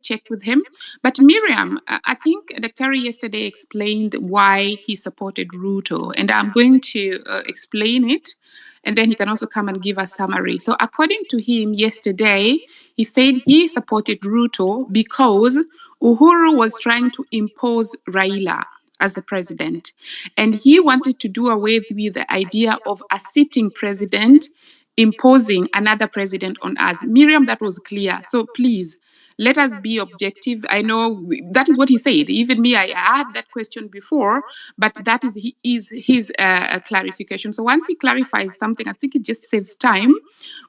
check with him. But Miriam, I think Daktari yesterday explained why he supported Ruto, and I'm going to explain it, and then he can also come and give a summary. So according to him yesterday, he said he supported Ruto because Uhuru was trying to impose Raila as the president, and he wanted to do away with the idea of a sitting president imposing another president on us. Miriam, that was clear. So please, let us be objective. I know that is what he said. Even me, I had that question before, but that is his clarification. So once he clarifies something, I think it just saves time.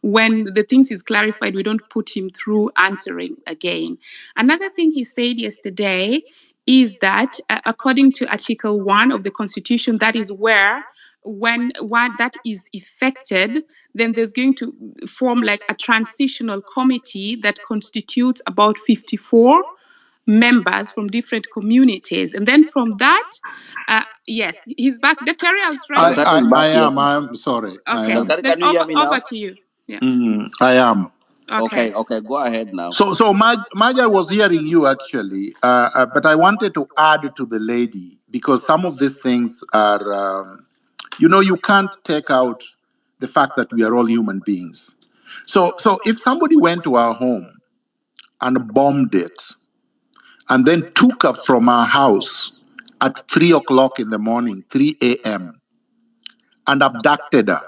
When the things is clarified, we don't put him through answering again. Another thing he said yesterday is that according to Article 1 of the Constitution, that is where when that is effected, then there's going to form like a transitional committee that constitutes about 54 members from different communities. And then from that, yes, he's back. Daktari, I was trying I'm sorry. Okay, then over to you. Yeah. I am. Okay, go ahead now. So Maj, I was hearing you actually, but I wanted to add to the lady because some of these things are, you can't take out the fact that we are all human beings. So if somebody went to our home and bombed it and then took her from our house at 3 o'clock in the morning, 3 a.m., and abducted her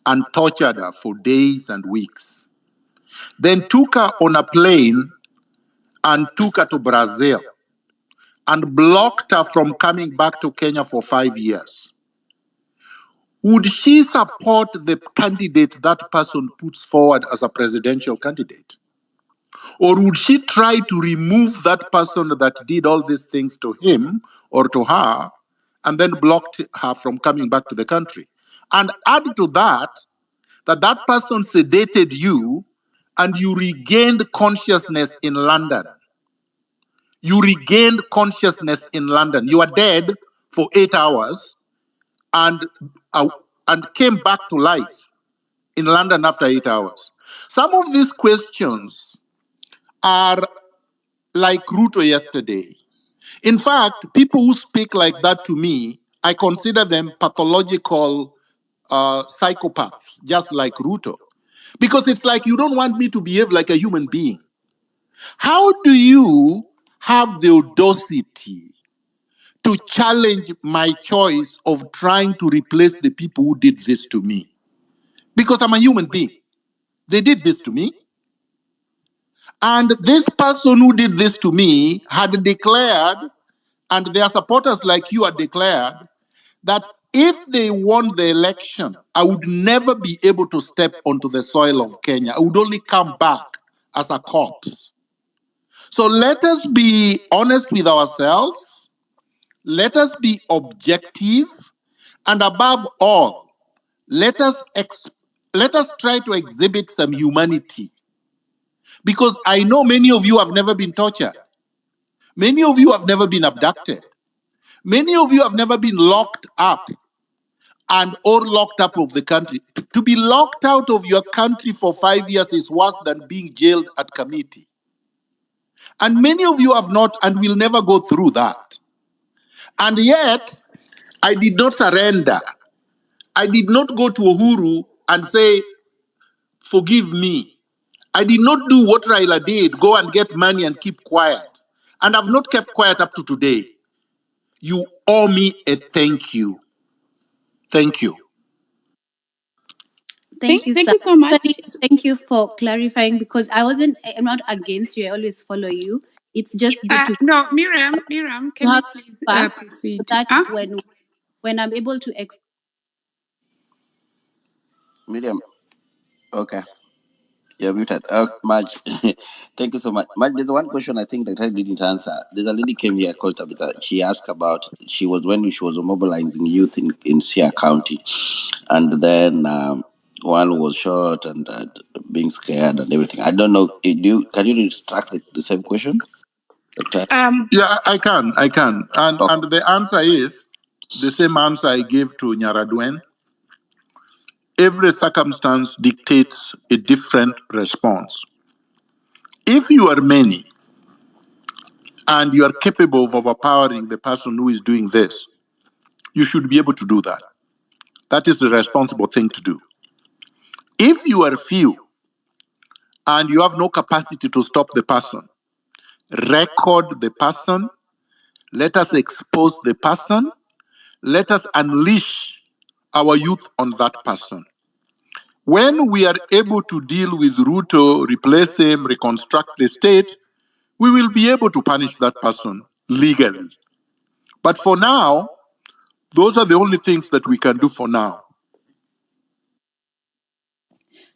and tortured her for days and weeks, then took her on a plane and took her to Brazil and blocked her from coming back to Kenya for 5 years, would she support the candidate that person puts forward as a presidential candidate? Or would she try to remove that person that did all these things to him or to her and then blocked her from coming back to the country? And add to that person sedated you and you regained consciousness in London. You regained consciousness in London. You are dead for 8 hours and came back to life in London after 8 hours. Some of these questions are like Ruto yesterday. In fact, people who speak like that to me, I consider them pathological psychopaths, just like Ruto. Because it's like you don't want me to behave like a human being. How do you have the audacity to challenge my choice of trying to replace the people who did this to me? Because I'm a human being. They did this to me. And this person who did this to me had declared, and their supporters like you had declared, that if they won the election, I would never be able to step onto the soil of Kenya. I would only come back as a corpse. So let us be honest with ourselves. Let us be objective. And above all, let us try to exhibit some humanity. Because I know many of you have never been tortured. Many of you have never been abducted. Many of you have never been locked up or locked up of the country. To be locked out of your country for 5 years is worse than being jailed at committee. And many of you have not and will never go through that. And yet, I did not surrender. I did not go to Uhuru and say, forgive me. I did not do what Raila did, go and get money and keep quiet. And I've not kept quiet up to today. You owe me a thank you. Thank you. Thank you so much. Thank you for clarifying, because I'm not against you. I always follow you. It's just good to no, Miriam, can you please proceed? That when I'm able to Miriam, okay. You're muted. Maj, thank you so much. Maj, there's one question I think that I didn't answer. There's a lady came here called Tabitha. She asked about, when she was mobilizing youth in Sia County. And then one was shot and being scared and everything. I don't know. Can you retract the same question? Yeah, I can. And the answer is the same answer I gave to Nyaradwen. Every circumstance dictates a different response. If you are many and you are capable of overpowering the person who is doing this, you should be able to do that. That is the responsible thing to do. If you are few and you have no capacity to stop the person, record the person, let us expose the person, let us unleash our youth on that person. When we are able to deal with Ruto, replace him, reconstruct the state, we will be able to punish that person legally. But for now, those are the only things that we can do for now.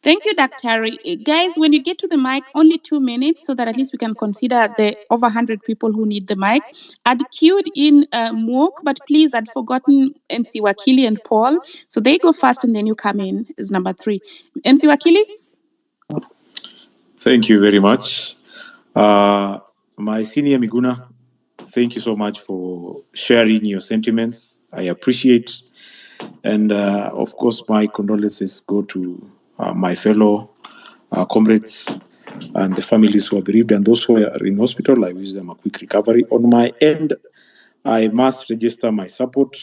Thank you, Dr. Guys, when you get to the mic, only 2 minutes so that at least we can consider the over 100 people who need the mic. I'd queued in Mook, but please, I'd forgotten MC Wakili and Paul. So they go first and then you come in as number 3. MC Wakili? Thank you very much. My senior Miguna, thank you so much for sharing your sentiments. I appreciate. And of course, my condolences go to my fellow comrades and the families who are bereaved and those who are in hospital. I wish them a quick recovery. On my end, I must register my support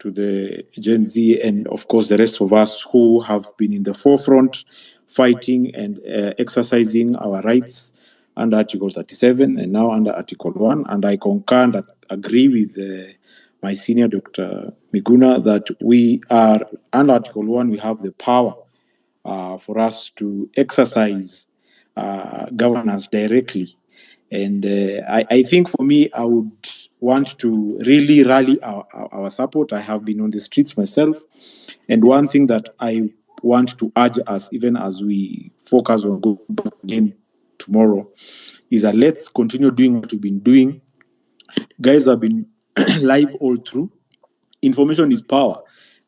to the Gen Z and, of course, the rest of us who have been in the forefront fighting and exercising our rights under Article 37 and now under Article 1. And I concur and agree with my senior Dr. Miguna that we are, under Article 1, we have the power for us to exercise governance directly. And I think for me, I would want to really rally our support. I have been on the streets myself. And one thing that I want to urge us, even as we focus on going back again tomorrow, is that let's continue doing what we've been doing. Guys have been live all through. Information is power.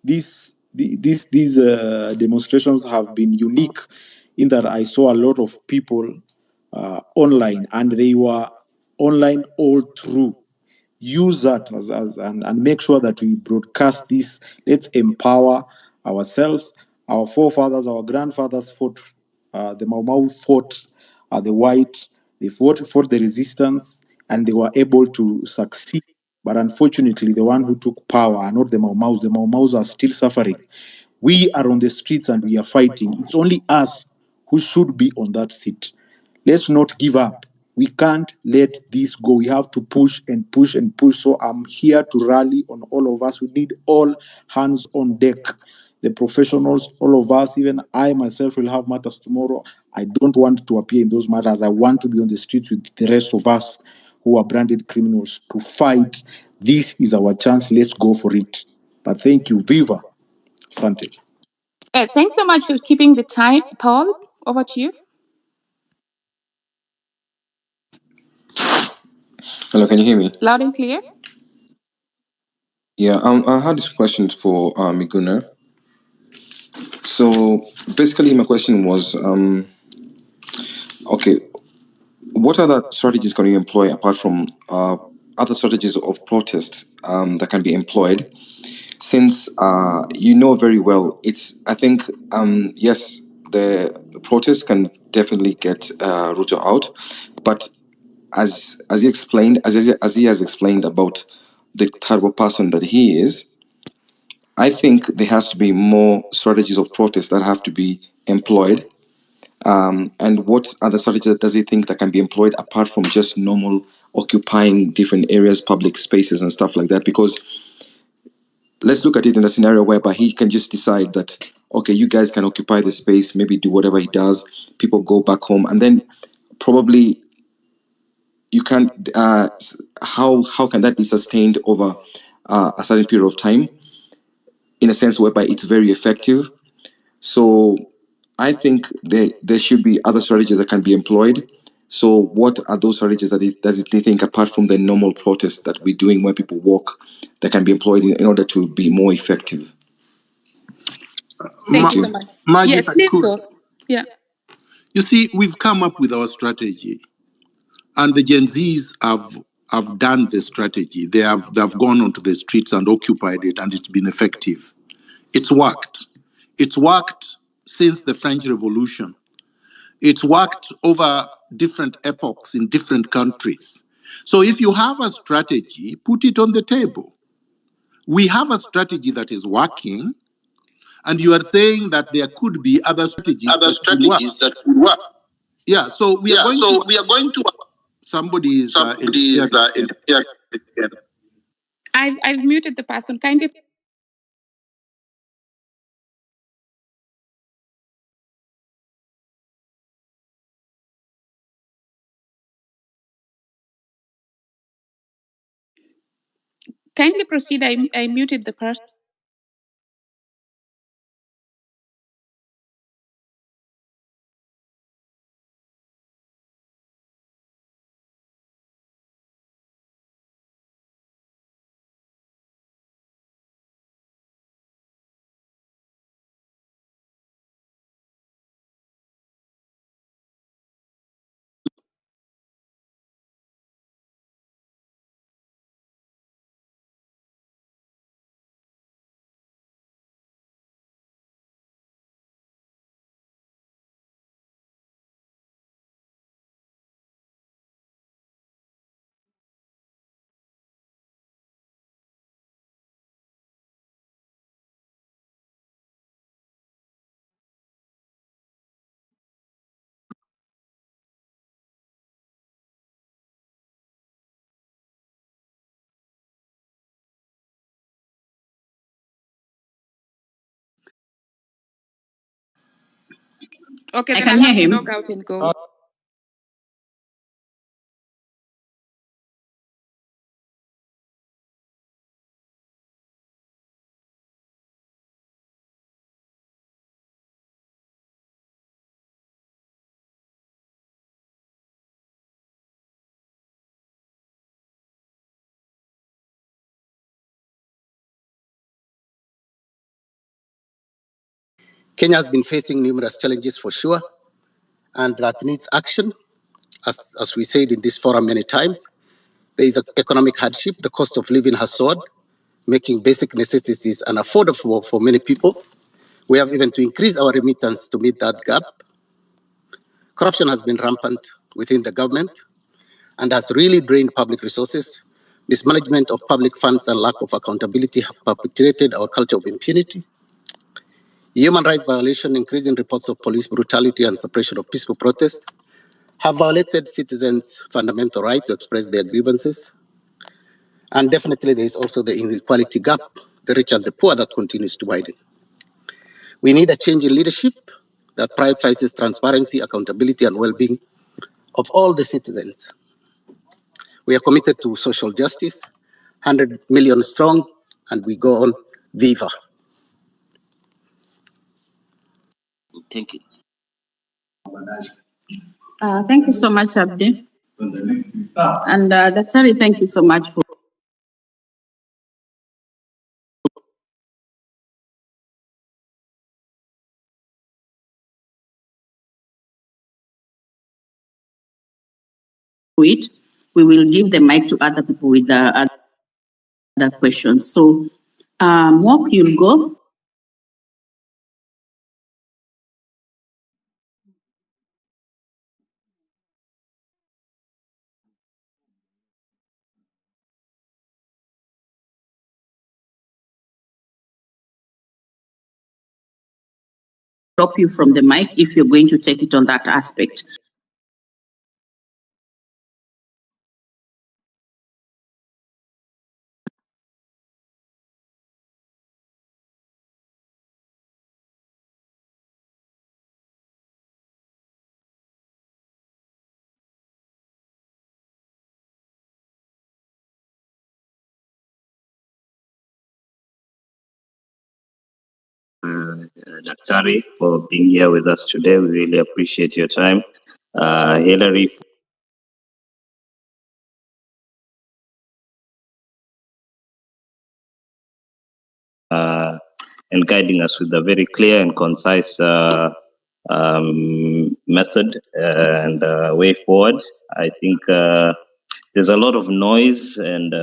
These demonstrations have been unique in that I saw a lot of people online, and they were online all through. Use that and make sure that we broadcast this. Let's empower ourselves. Our forefathers, our grandfathers fought. The Mau Mau fought the white. They fought the resistance, and they were able to succeed. But unfortunately, the one who took power are not the Mau Maus. The Mau Maus are still suffering. We are on the streets and we are fighting. It's only us who should be on that seat. Let's not give up. We can't let this go. We have to push and push and push. So I'm here to rally on all of us. We need all hands on deck. The professionals, all of us, even I myself will have matters tomorrow. I don't want to appear in those matters. I want to be on the streets with the rest of us who are branded criminals to fight. This is our chance. Let's go for it. But thank you. Viva. Asante. Thanks so much for keeping the time. Paul, over to you. Hello, can you hear me? Loud and clear. Yeah, I had this question for Miguna. So basically, my question was, okay, what other strategies can you employ apart from other strategies of protest that can be employed? Since you know very well, I think, yes, the protest can definitely get Ruto out, but as he explained, as he has explained about the type of person that he is, I think there has to be more strategies of protest that have to be employed. And what other strategies does he think that can be employed apart from just normal occupying different areas, public spaces and stuff like that? Because let's look at it in a scenario whereby he can just decide that, okay, you guys can occupy the space, maybe do whatever he does, people go back home, and then probably you can't, how can that be sustained over a certain period of time, in a sense whereby it's very effective? So I think there should be other strategies that can be employed. So what are those strategies that does he think, apart from the normal protests that we're doing where people walk, that can be employed in order to be more effective? Thank you so much. Maggie, Yes, please go. Yeah. You see, we've come up with our strategy, and the Gen Zs have done the strategy. They've gone onto the streets and occupied it, and it's been effective. It's worked. It's worked since the French Revolution. It's worked over different epochs in different countries. So if you have a strategy, put it on the table. We have a strategy that is working, and you are saying that there could be other strategies that could work. Yeah, so we are going to. Somebody is interfering. I've muted the person. Kindly. Kindly proceed. I muted the person. Okay, I then can I'll hear have to him. log out and go. Kenya has been facing numerous challenges for sure, and that needs action. As we said in this forum many times, there is an economic hardship. The cost of living has soared, making basic necessities unaffordable for many people. We have even to increase our remittance to meet that gap. Corruption has been rampant within the government and has really drained public resources. Mismanagement of public funds and lack of accountability have perpetuated our culture of impunity. Human rights violation, increasing reports of police brutality and suppression of peaceful protest have violated citizens' fundamental right to express their grievances. And definitely there is also the inequality gap, the rich and the poor, that continues to widen. We need a change in leadership that prioritizes transparency, accountability, and well-being of all the citizens. We are committed to social justice, 100 million strong, and we go on viva. Thank you. Thank you so much, Abdi. And Daktari, thank you so much for it. We will give the mic to other people with the other questions. So, Mok, you'll go. Stop you from the mic if you're going to take it on that aspect. Daktari, for being here with us today. We really appreciate your time. Hillary, and guiding us with a very clear and concise method and way forward. I think there's a lot of noise and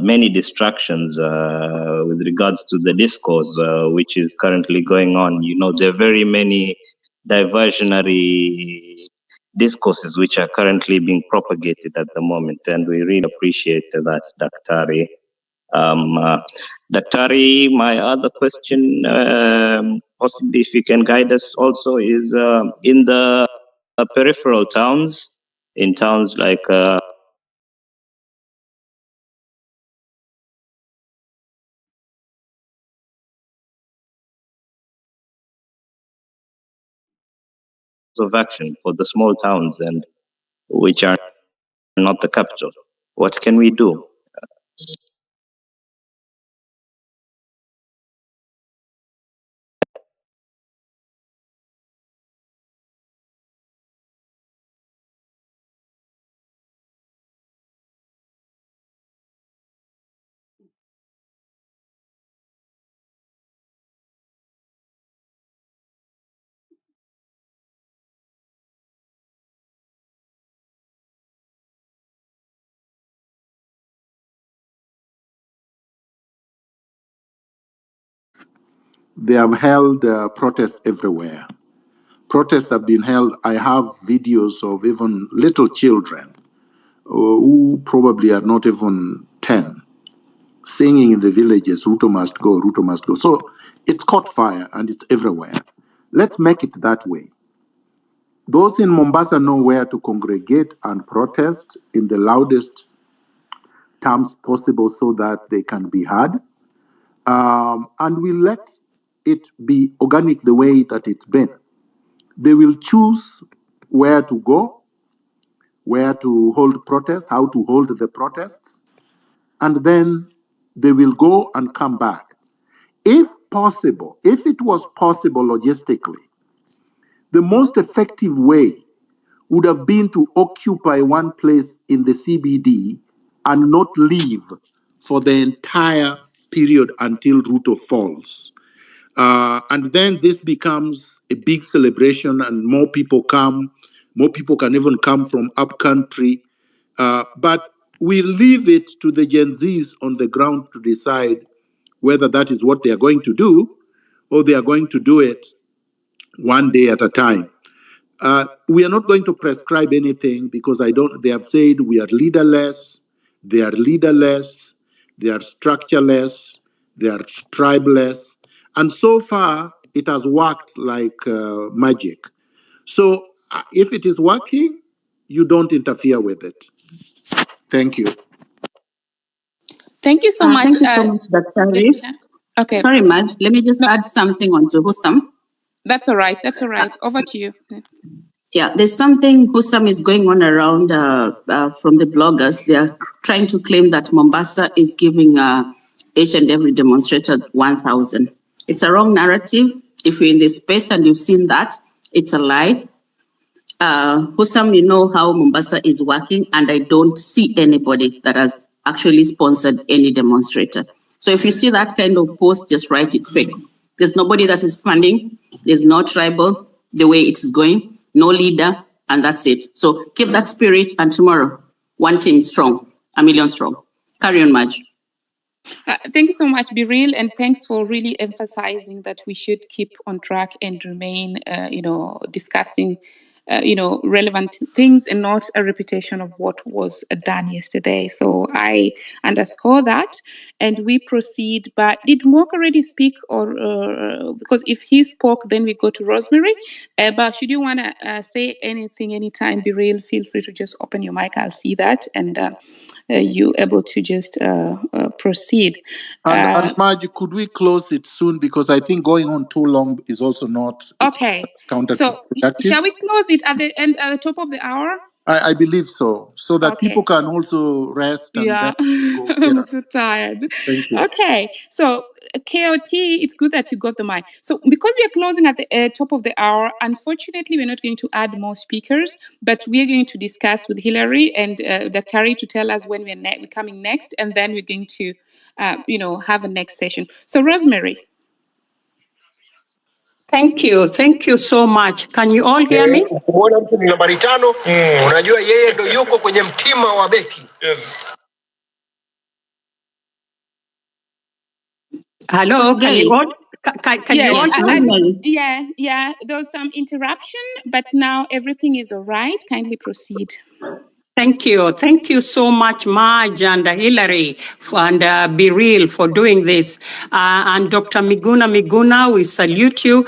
many distractions with regards to the discourse which is currently going on. You know, there are very many diversionary discourses which are currently being propagated at the moment. And we really appreciate that, Daktari. Daktari, my other question, possibly if you can guide us also, is in the peripheral towns, in towns like of action for the small towns and which are not the capital. What can we do? They have held protests everywhere. Protests have been held. I have videos of even little children who probably are not even 10 singing in the villages, Ruto must go, Ruto must go. So it's caught fire and it's everywhere. Let's make it that way. Those in Mombasa know where to congregate and protest in the loudest terms possible so that they can be heard. And we let it be organic the way that it's been. They will choose where to go, where to hold protests, how to hold the protests, and then they will go and come back. If possible, if it was possible logistically, the most effective way would have been to occupy one place in the CBD and not leave for the entire period until Ruto falls. And then this becomes a big celebration and more people come. More people can even come from up country. But we leave it to the Gen Zs on the ground to decide whether that is what they are going to do or they are going to do it one day at a time. We are not going to prescribe anything because they have said we are leaderless, they are leaderless, they are structureless, they are tribeless. And so far, it has worked like magic. So if it is working, you don't interfere with it. Thank you. Thank you so much. Thank you so much, Daktari. Okay. Sorry, Maj. Let me just add something onto Hussam. That's all right. That's all right. Over to you. Yeah, there's something, Hussam, is going on around from the bloggers. They are trying to claim that Mombasa is giving each and every demonstrator 1,000. It's a wrong narrative. If you're in this space and you've seen that, it's a lie. Hussam, you know how Mombasa is working, and I don't see anybody that has actually sponsored any demonstrator. So if you see that kind of post, just write it fake. There's nobody that is funding. There's no tribal the way it is going, no leader, and that's it. So keep that spirit, and tomorrow, one team strong, a million strong. Carry on, Maj. Thank you so much, Biril, and thanks for really emphasizing that we should keep on track and remain, discussing, relevant things and not a repetition of what was done yesterday. So I underscore that, and we proceed. But did Mock already speak, or because if he spoke, then we go to Rosemary. But should you want to say anything anytime, Biril, feel free to just open your mic. I'll see that, and you able to just proceed. And Margie, could we close it soon? Because I think going on too long is also not counterproductive. So shall we close it at the end, at the top of the hour? I believe so, so that people can also rest. And then go. I'm so tired. Thank you. Okay, so KOT, it's good that you got the mic. So because we are closing at the top of the hour, unfortunately, we're not going to add more speakers, but we are going to discuss with Hillary and Daktari to tell us when we're coming next, and then we're going to, have a next session. So Rosemary. Thank you so much. Can you all hear me? Kuona mtu ni nambari 5, unajua yeye ndo yuko kwenye mtima wa beki. Yes. Hello, can you all? Can you all yeah, there was some interruption, but now everything is all right. Kindly proceed. Thank you. Thank you so much, Marge and Hillary and Biril for doing this. And Dr. Miguna, we salute you.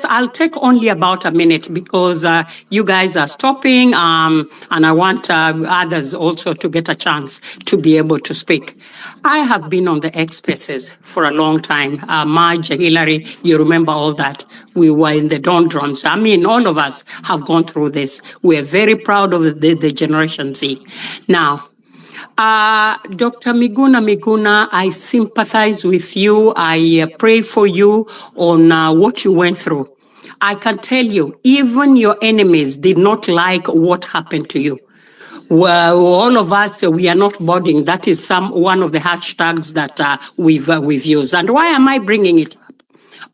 I'll take only about a minute because you guys are stopping and I want others also to get a chance to be able to speak. I have been on the X Spaces for a long time. Marge, Hillary, you remember all that. We were in the doldrums. I mean, all of us have gone through this. We're very proud of the Generation Z. Now, Dr. Miguna, I sympathize with you. I pray for you on what you went through. I can tell you, even your enemies did not like what happened to you. Well, all of us, we are not boarding. That is one of the hashtags that we've used. And why am I bringing it up?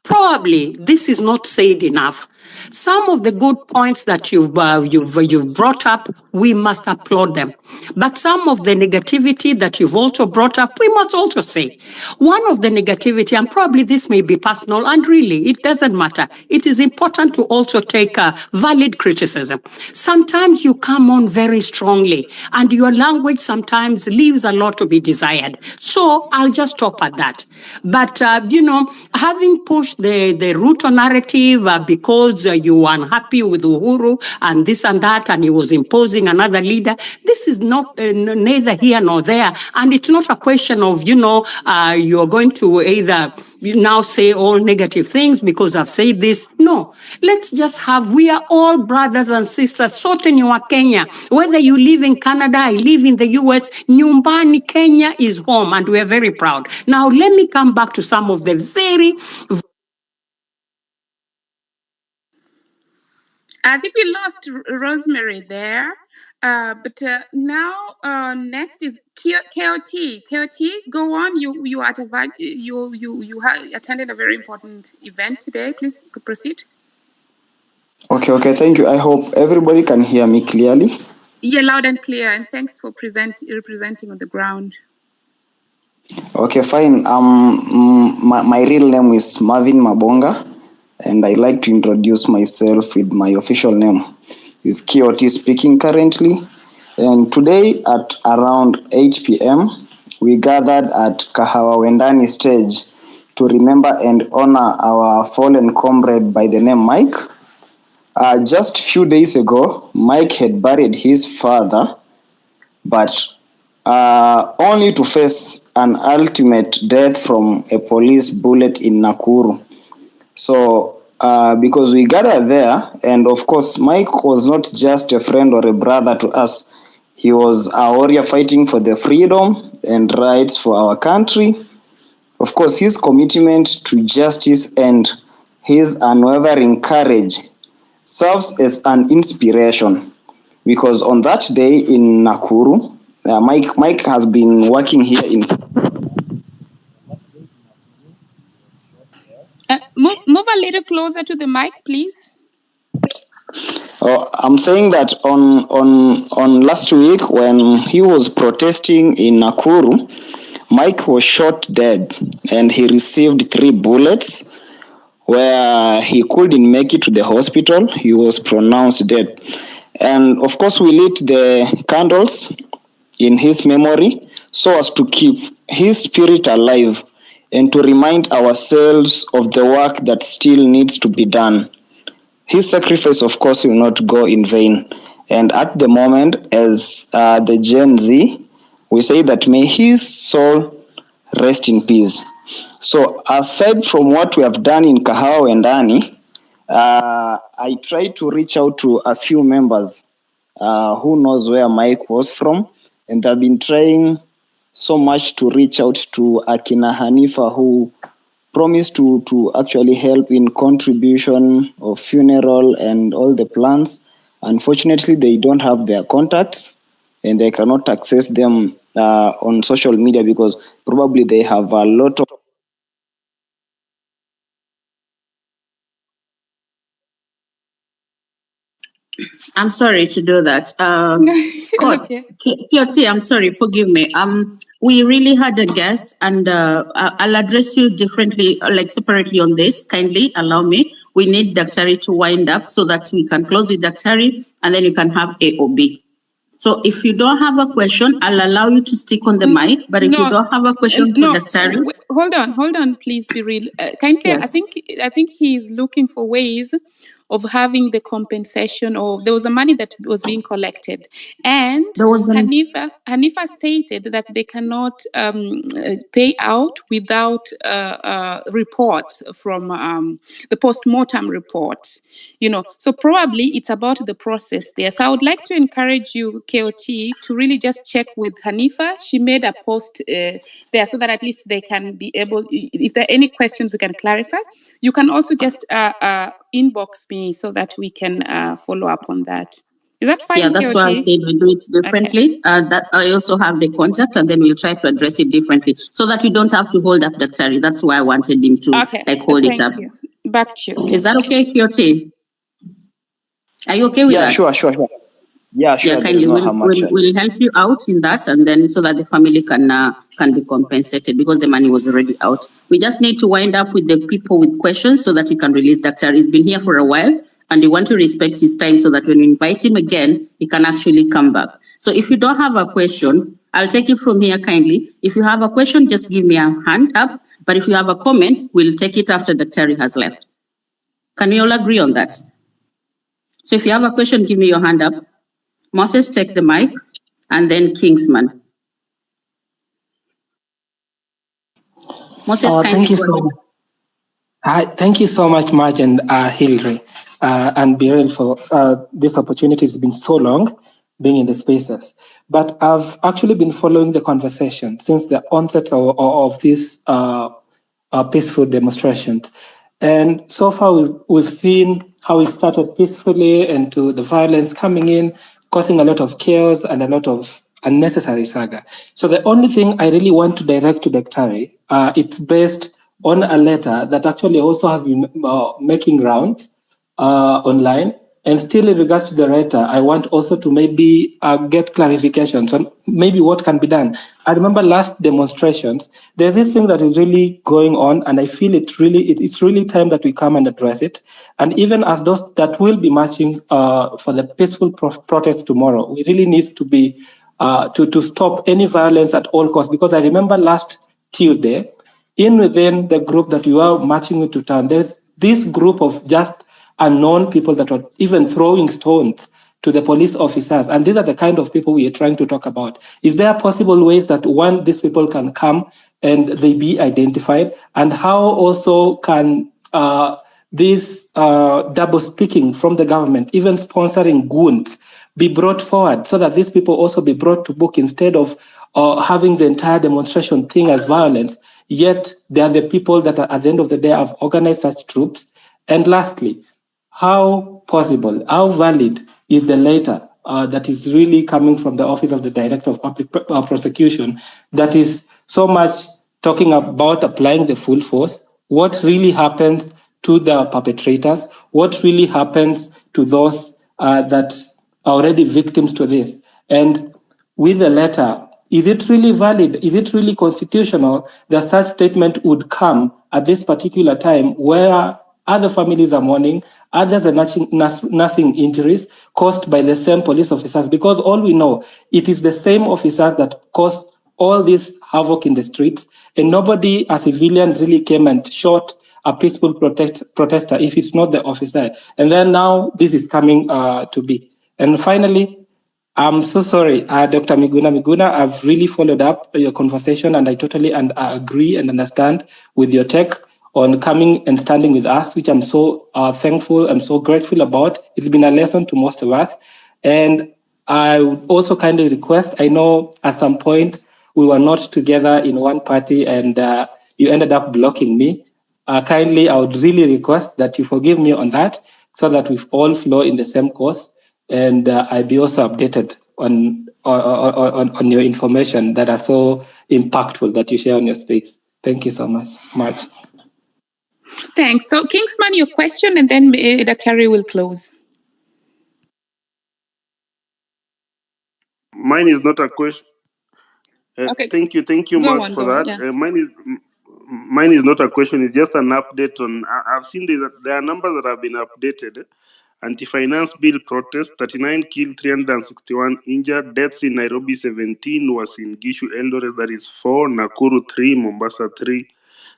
Probably this is not said enough. Some of the good points that you've brought up, we must applaud them. But some of the negativity that you've also brought up, we must also say. One of the negativity, and probably this may be personal, and really, it doesn't matter. It is important to also take valid criticism. Sometimes you come on very strongly, and your language sometimes leaves a lot to be desired. So I'll just stop at that. But, having pushed the Ruto narrative because you were unhappy with Uhuru and this and that, and he was imposing another leader, this is not neither here nor there. And it's not a question of, you're going to either now say all negative things because I've said this. No, let's just we are all brothers and sisters. Sote ni wa Kenya. Whether you live in Canada, I live in the US, nyumbani Kenya is home, and we are very proud. Now, let me come back to some of the very... I think we lost Rosemary there. But now next is KOT. KOT, go on. You attended a very important event today. Please proceed. Okay. Thank you. I hope everybody can hear me clearly. Yeah, loud and clear. And thanks for representing on the ground. Okay, fine. My real name is Marvin Mabonga, and I like to introduce myself with my official name. Is KOT speaking currently. And today at around 8 p.m., we gathered at Kahawa Wendani stage to remember and honor our fallen comrade by the name Mike. Just a few days ago, Mike had buried his father, but only to face an ultimate death from a police bullet in Nakuru. So, because we gathered there, and of course, Mike was not just a friend or a brother to us. He was a warrior fighting for the freedom and rights for our country. Of course, his commitment to justice and his unwavering courage serves as an inspiration, because on that day in Nakuru, Mike has been working here in... Move a little closer to the mic, please. I'm saying that on last week when he was protesting in Nakuru, Mike was shot dead and he received 3 bullets where he couldn't make it to the hospital. He was pronounced dead. And of course, we lit the candles in his memory so as to keep his spirit alive and to remind ourselves of the work that still needs to be done. His sacrifice, of course, will not go in vain. And at the moment, as the Gen Z, we say that may his soul rest in peace. So aside from what we have done in Kahawa Wendani, I tried to reach out to a few members who knows where Mike was from, and I've been trying so much to reach out to Akina Hanifa, who promised to actually help in contribution of funeral and all the plans. Unfortunately, they don't have their contacts and they cannot access them on social media because probably they have a lot of... I'm sorry to do that. Okay. KOT, I'm sorry, forgive me. we really had a guest, and I'll address you differently, like separately on this. Kindly allow me. We need Daktari to wind up so that we can close with Daktari, and then you can have A or B. So if you don't have a question, I'll allow you to stick on the mic. But if you don't have a question for Daktari, hold on, please be real. Kindly, Yes. I think he's looking for ways of having the compensation, or there was a money that was being collected, and Hanifa stated that they cannot pay out without reports from the post-mortem report. So probably it's about the process there. So I would like to encourage you, KOT, to really just check with Hanifa. She made a post there so that at least they can be able, if there are any questions we can clarify. You can also just inbox me so that we can follow up on that. Is that fine? Yeah, that's why I said we do it differently. Okay. That I also have the contact, and then we'll try to address it differently so that we don't have to hold up Daktari. That's why I wanted him to hold it up. You. Back to you. Is that okay, Kyote? Are you okay with that? Sure. Yeah, sure. Yeah, kindly, we'll help you out in that, and then so that the family can be compensated because the money was already out. We just need to wind up with the people with questions so that we can release Daktari. He's been here for a while, and we want to respect his time so that when we invite him again, he can actually come back. So if you don't have a question, I'll take it from here kindly. If you have a question, just give me a hand up. But if you have a comment, we'll take it after Daktari has left. Can we all agree on that? So if you have a question, give me your hand up. Moses, take the mic, and then Kingsman. Moses, thank you so much. Thank you so much, Marge and Hilary and Beryl, for this opportunity. It's been so long being in the spaces. But I've actually been following the conversation since the onset of these peaceful demonstrations. And so far, we've seen how it started peacefully and to the violence coming in, causing a lot of chaos and a lot of unnecessary saga. So the only thing I really want to direct to Daktari, it's based on a letter that actually also has been making rounds online. And still in regards to the letter, I want also to maybe get clarifications on maybe what can be done. I remember last demonstrations, there's this thing that is really going on, and I feel it's really time that we come and address it. And even as those that will be marching for the peaceful protest tomorrow, we really need to be to stop any violence at all costs. Because I remember last Tuesday, within the group that you are marching into town, there's this group of just unknown people that were even throwing stones to the police officers. And these are the kind of people we are trying to talk about. Is there possible ways that these people can come and they be identified? And how also can this double speaking from the government, even sponsoring goons, be brought forward so that these people also be brought to book instead of having the entire demonstration thing as violence, yet they are the people that at the end of the day have organized such troops? And lastly, how possible, how valid is the letter that is really coming from the Office of the Director of Public Prosecution that is so much talking about applying the full force? What really happens to the perpetrators? What really happens to those that are already victims to this? And with the letter, is it really valid? Is it really constitutional that such statement would come at this particular time where other families are mourning, others are nursing injuries caused by the same police officers? Because all we know, it is the same officers that caused all this havoc in the streets, and nobody, a civilian, really came and shot a peaceful protester if it's not the officer. And then now this is coming to be. And finally, I'm so sorry, Dr. Miguna, I've really followed up your conversation, and I totally agree and understand with your take on coming and standing with us, which I'm so thankful and so grateful about. It's been a lesson to most of us. And I would also kindly request, I know at some point we were not together in one party and you ended up blocking me. Kindly, I would really request that you forgive me on that so that we all flow in the same course. And I'll be also updated on your information that are so impactful that you share on your space. Thank you so much. Thanks. So, Kingsman, your question, and then Daktari will close. Mine is not a question. Okay. Thank you, Go Mark, on, for go on. that. Yeah. Mine is not a question; it's just an update on. I've seen there are numbers that have been updated. Anti-finance bill protest: 39 killed, 361 injured. Deaths in Nairobi: 17 was in Gishu Eldoret, that is 4. Nakuru 3, Mombasa 3,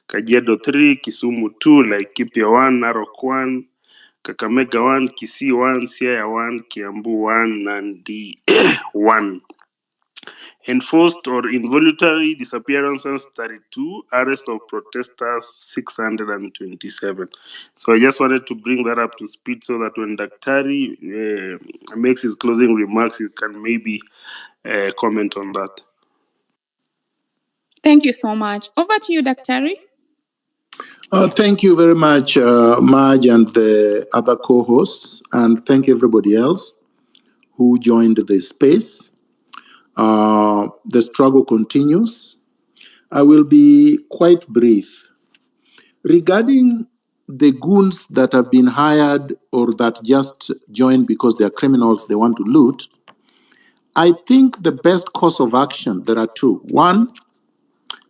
Kajiado 3, Kisumu 2, Laikipia 1, Narok 1, Kakamega 1, Kisii 1, Siaya 1, Kiambu 1, Nandi 1. Enforced or involuntary disappearances 32, arrest of protesters 627. So I just wanted to bring that up to speed so that when Daktari makes his closing remarks, you can maybe comment on that. Thank you so much. Over to you, Daktari. Thank you very much, Maj and the other co-hosts, and thank everybody else who joined the space. The struggle continues. I will be quite brief. Regarding the goons that have been hired or that just joined because they are criminals, they want to loot, I think the best course of action, there are two. One,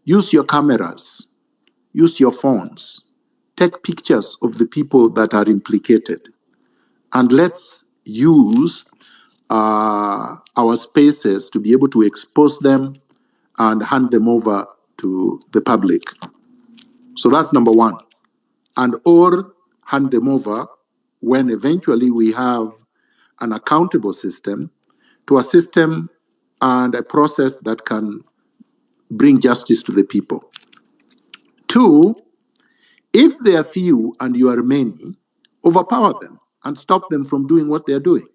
use your cameras, use your phones, take pictures of the people that are implicated, and let's use our spaces to be able to expose them and hand them over to the public. So that's number one. And or hand them over when eventually we have an accountable system to a system and a process that can bring justice to the people. Two, if they are few and you are many, overpower them and stop them from doing what they are doing.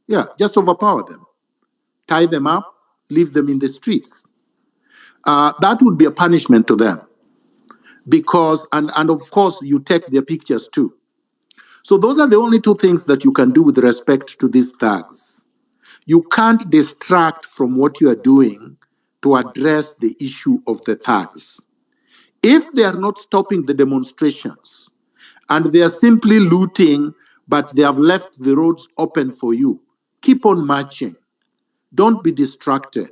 Yeah, just overpower them. Tie them up, leave them in the streets. That would be a punishment to them. Because, and of course, you take their pictures too. So those are the only two things that you can do with respect to these thugs. You can't distract from what you are doing to address the issue of the thugs. If they are not stopping the demonstrations and they are simply looting, but they have left the roads open for you, keep on marching. Don't be distracted.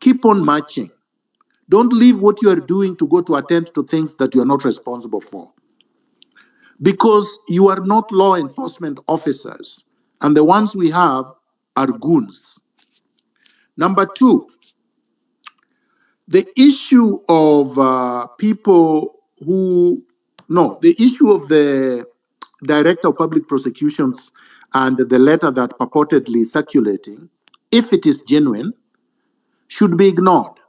Keep on marching. Don't leave what you are doing to go to attend to things that you are not responsible for. Because you are not law enforcement officers, and the ones we have are goons. Number two, the issue of the issue of the Director of Public Prosecutions and the letter that purportedly circulating, if it is genuine, should be ignored.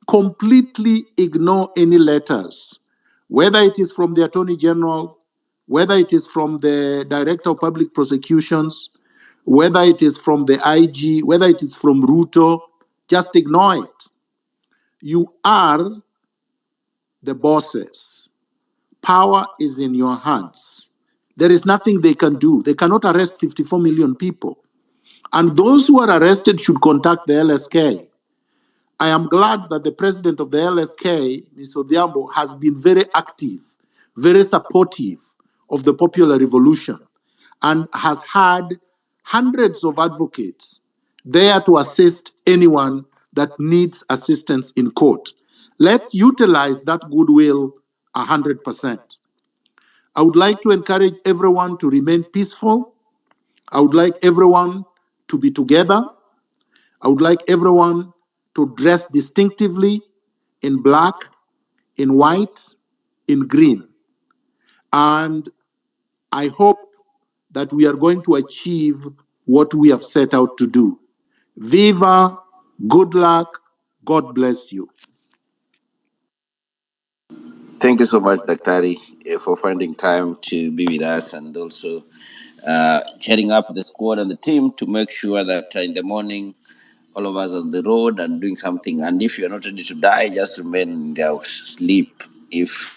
Completely ignore any letters, whether it is from the Attorney General, whether it is from the Director of Public Prosecutions, whether it is from the IG, whether it is from Ruto, just ignore it. You are the bosses. Power is in your hands. There is nothing they can do. They cannot arrest 54 million people. And those who are arrested should contact the LSK. I am glad that the president of the LSK, Mr. Odhiambo, has been very active, very supportive of the popular revolution, and has had hundreds of advocates there to assist anyone that needs assistance in court. Let's utilize that goodwill 100%. I would like to encourage everyone to remain peaceful. I would like everyone to be together. I would like everyone to dress distinctively in black, in white, in green. And I hope that we are going to achieve what we have set out to do. Viva, good luck, God bless you. Thank you so much, Daktari, for finding time to be with us and also heading up the squad and the team to make sure that in the morning all of us on the road and doing something. And if you're not ready to die, just remain in your sleep. If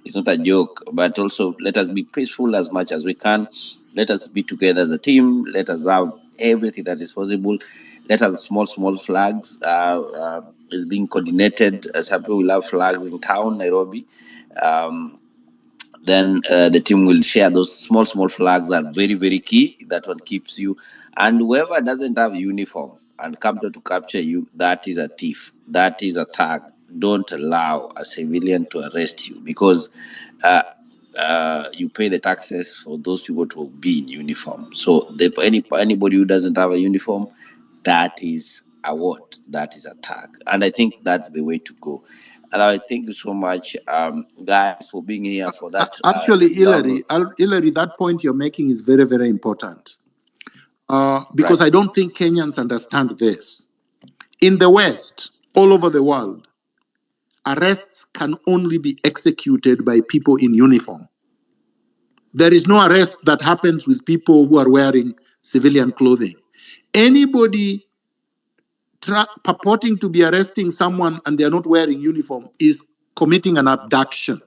it's not a joke, but also let us be peaceful as much as we can. Let us be together as a team. Let us have everything that is possible. Let us small flags is being coordinated. Some people will have flags in town, Nairobi. Then the team will share those small flags that are very, very key. That one keeps you. And whoever doesn't have uniform, and come to capture you, that is a thief. That is a thug. Don't allow a civilian to arrest you because you pay the taxes for those people to be in uniform. So anybody who doesn't have a uniform, that is a what? That is a tag. And I think that's the way to go. And I thank you so much, guys, for being here for that. Actually, long. Hillary, that point you're making is very, very important. Because I don't think Kenyans understand this. In the West, all over the world, arrests can only be executed by people in uniform. There is no arrest that happens with people who are wearing civilian clothing. Anybody purporting to be arresting someone and they are not wearing uniform is committing an abduction.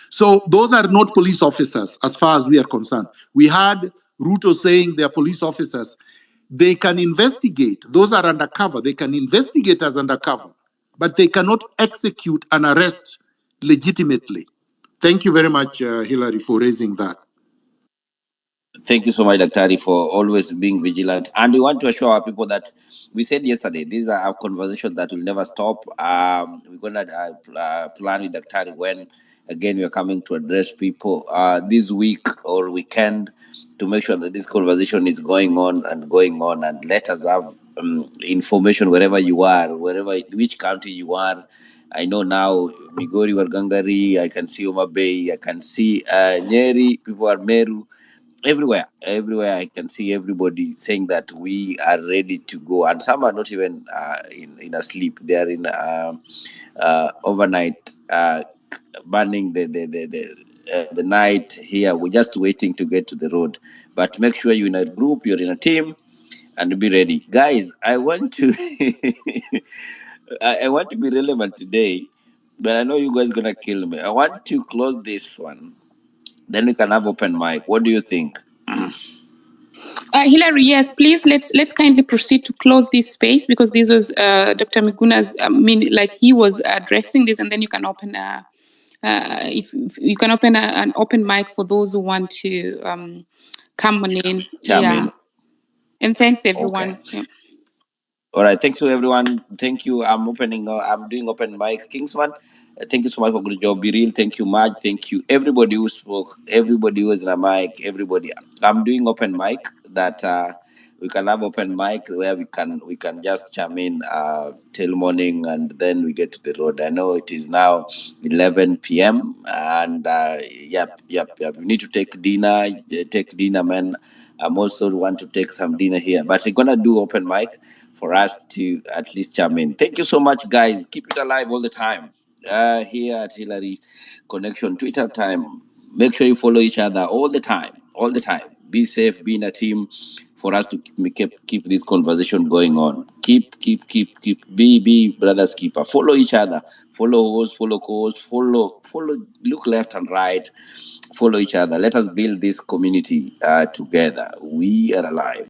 So those are not police officers as far as we are concerned. We had Ruto saying they are police officers. They can investigate. Those are undercover. They can investigate as undercover, but they cannot execute an arrest legitimately. Thank you very much, Hillary, for raising that. Thank you so much, Daktari, for always being vigilant. And we want to assure our people that we said yesterday, these are our conversations that will never stop. We're going to plan with Daktari when, again, we are coming to address people this week or weekend to make sure that this conversation is going on. And let us have information wherever you are, which county you are. I know now, Migori, Wargangari, I can see Homa Bay, I can see Nyeri, people are Meru. Everywhere I can see everybody saying that we are ready to go, and some are not even in a sleep. They are in overnight burning the night here. We're just waiting to get to the road. But make sure you're in a group, you're in a team, and be ready, guys. I want to I want to be relevant today, but I know you guys gonna kill me. I want to close this one, then we can have open mic. What do you think? Hillary, yes, please let's kindly proceed to close this space because this was Dr. Miguna's. He was addressing this, and then you can open if you can open an open mic for those who want to come on in. In. And thanks everyone. Okay. Yeah. All right, thanks to everyone. Thank you. I'm doing open mic. Kingsman, thank you so much for good job. Be real. Thank you, Marge. Thank you, everybody who spoke, everybody who was in a mic, everybody. I'm doing open mic that we can have open mic where we can just chime in till morning and then we get to the road. I know it is now 11 p.m. and yep. We need to take dinner, man. I'm also want to take some dinner here, but we're gonna do open mic for us to at least chime in. Thank you so much, guys. Keep it alive all the time. Here at Hillary Connection Twitter time. Make sure you follow each other all the time. Be safe, be in a team for us to keep this conversation going on. Keep. Be brothers keeper. Follow each other. Follow hosts, follow co-hosts, follow. Look left and right. Follow each other. Let us build this community together. We are alive.